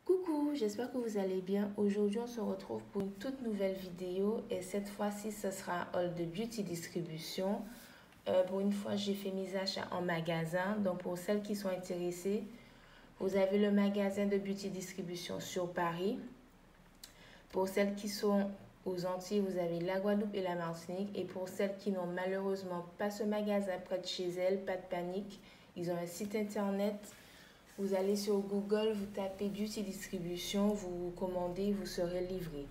Coucou, j'espère que vous allez bien. Aujourd'hui, on se retrouve pour une toute nouvelle vidéo et cette fois-ci, ce sera un haul de beauty distribution. Pour une fois, j'ai fait mes achats en magasin. Donc, pour celles qui sont intéressées, vous avez le magasin de beauty distribution sur Paris. Pour celles qui sont aux Antilles, vous avez la Guadeloupe et la Martinique. Et pour celles qui n'ont malheureusement pas ce magasin près de chez elles, pas de panique. Ils ont un site internet. Vous allez sur Google, vous tapez Beauty Distribution, vous commandez, vous serez livré.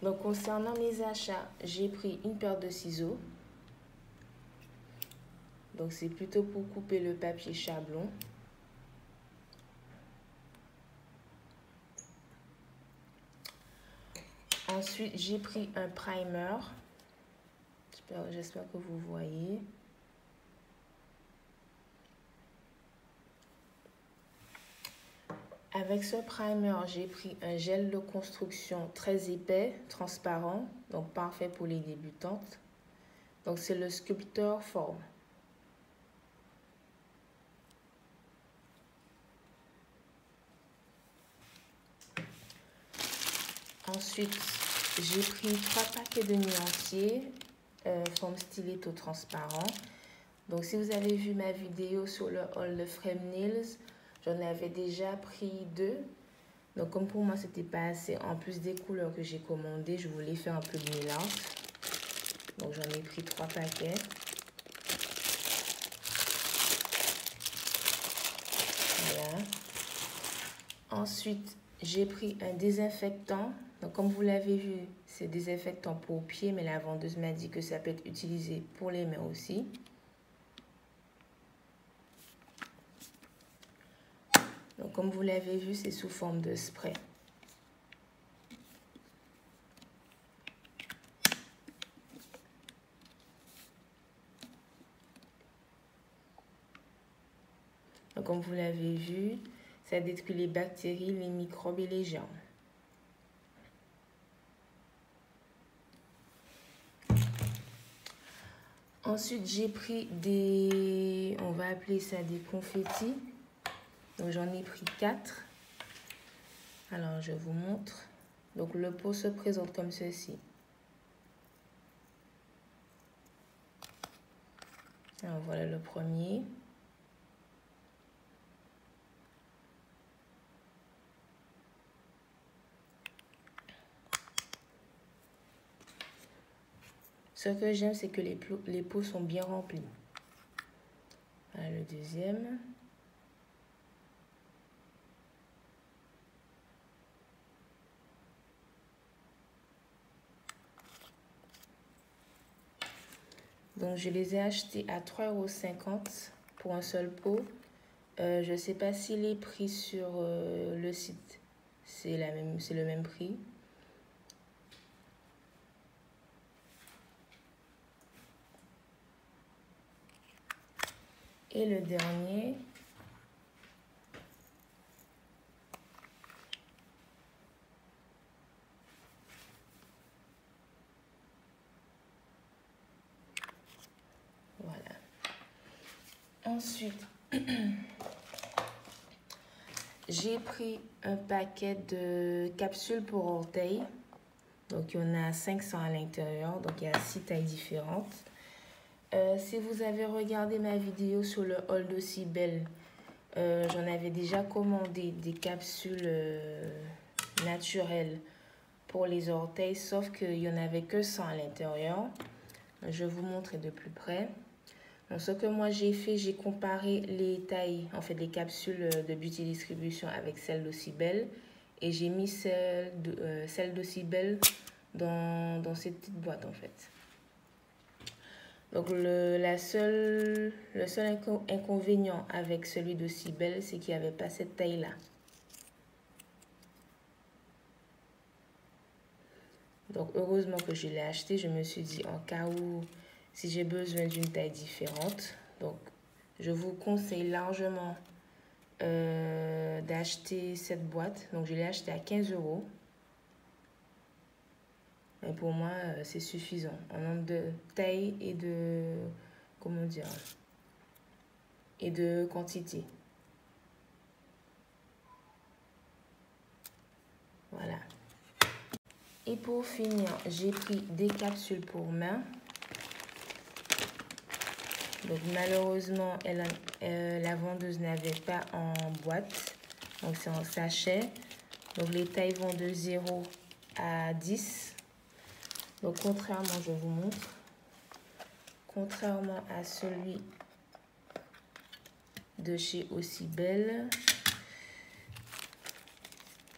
Donc, concernant mes achats, j'ai pris une paire de ciseaux. Donc, c'est plutôt pour couper le papier chablon. Ensuite, j'ai pris un primer. J'espère que vous voyez. Avec ce primer, j'ai pris un gel de construction très épais, transparent, donc parfait pour les débutantes. Donc, c'est le Sculptor Form. Ensuite, j'ai pris 3 paquets de nuanciers, forme styletto transparent. Donc, si vous avez vu ma vidéo sur le haul de Frame Nails, j'en avais déjà pris 2. Donc, comme pour moi, c'était pas assez, en plus des couleurs que j'ai commandées, je voulais faire un peu de mélange. Donc, j'en ai pris 3 paquets. Voilà. Ensuite, j'ai pris un désinfectant. Donc, comme vous l'avez vu, c'est désinfectant pour pieds, mais la vendeuse m'a dit que ça peut être utilisé pour les mains aussi. Donc, comme vous l'avez vu, c'est sous forme de spray. Donc, comme vous l'avez vu, ça détruit les bactéries, les microbes et les germes. Ensuite, j'ai pris des, on va appeler ça des confettis. Donc, j'en ai pris 4. Alors, je vous montre. Donc, le pot se présente comme ceci. Alors, voilà le premier. Ce que j'aime, c'est que les pots sont bien remplis. Voilà le deuxième. Donc, je les ai achetés à 3,50 € pour un seul pot. Je ne sais pas si les prix sur le site, c'est le même prix. Et le dernier, voilà. Ensuite, j'ai pris un paquet de capsules pour orteils. Donc, il y en a 500 à l'intérieur. Donc, il y a 6 tailles différentes. Si vous avez regardé ma vidéo sur le haul de Cybelle, j'en avais déjà commandé des capsules naturelles pour les orteils, sauf qu'il n'y en avait que 100 à l'intérieur. Je vais vous montrer de plus près. Donc, ce que moi j'ai fait, j'ai comparé les tailles, en fait les capsules de Beauty Distribution avec celles de Cybelle. Et j'ai mis celle de Cybelle dans cette petite boîte en fait. Donc le seul inconvénient avec celui de Cybelle, c'est qu'il n'y avait pas cette taille-là. Donc heureusement que je l'ai acheté, je me suis dit en cas où, si j'ai besoin d'une taille différente. Donc je vous conseille largement d'acheter cette boîte. Donc je l'ai acheté à 15 €. Mais pour moi, c'est suffisant en nombre de taille et de, comment dire, et de quantité. Et pour finir, j'ai pris des capsules pour main. Donc malheureusement, la vendeuse n'avait pas en boîte. Donc c'est en sachet. Donc les tailles vont de 0 à 10. Donc contrairement, je vous montre. Contrairement à celui de chez Aussi Belle,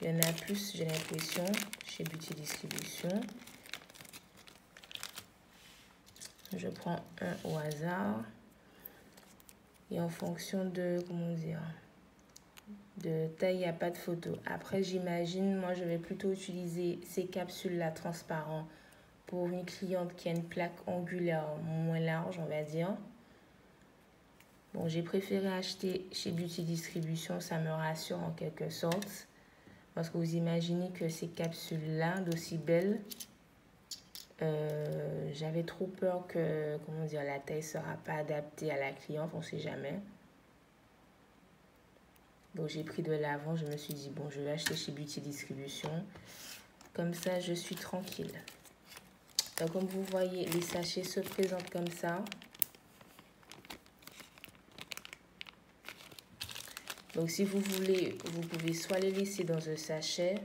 il y en a plus, j'ai l'impression, chez Beauty Distribution. Je prends un au hasard. Et en fonction de, comment dire, de taille, il n'y a pas de photo. Après, j'imagine, moi, je vais plutôt utiliser ces capsules-là transparentes pour une cliente qui a une plaque angulaire moins large, on va dire. Bon, j'ai préféré acheter chez Beauty Distribution, ça me rassure en quelque sorte. Parce que vous imaginez que ces capsules-là, d'Aussi Belle, j'avais trop peur que, comment dire, la taille ne sera pas adaptée à la cliente, on ne sait jamais. Donc j'ai pris de l'avant, je me suis dit, bon, je vais acheter chez Beauty Distribution. Comme ça, je suis tranquille. Donc comme vous voyez, les sachets se présentent comme ça. Donc si vous voulez, vous pouvez soit les laisser dans un sachet,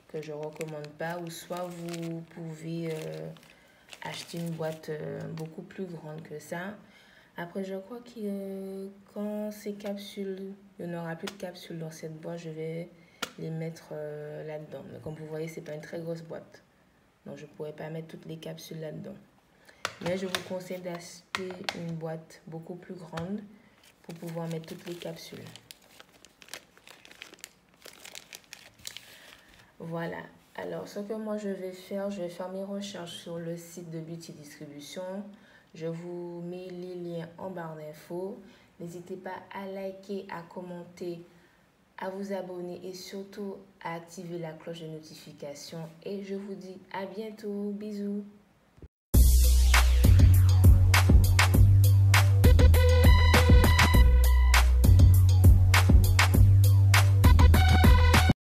que je ne recommande pas, ou soit vous pouvez acheter une boîte beaucoup plus grande que ça. Après, je crois que quand ces capsules, il n'y aura plus de capsules dans cette boîte, je vais les mettre là-dedans. Mais comme vous voyez, ce n'est pas une très grosse boîte. Donc, je ne pourrais pas mettre toutes les capsules là-dedans. Mais je vous conseille d'acheter une boîte beaucoup plus grande pour pouvoir mettre toutes les capsules. Voilà. Alors, ce que moi je vais faire mes recherches sur le site de Beauty Distribution. Je vous mets les liens en barre d'infos. N'hésitez pas à liker, à commenter, à vous abonner et surtout à activer la cloche de notification. Et je vous dis à bientôt. Bisous.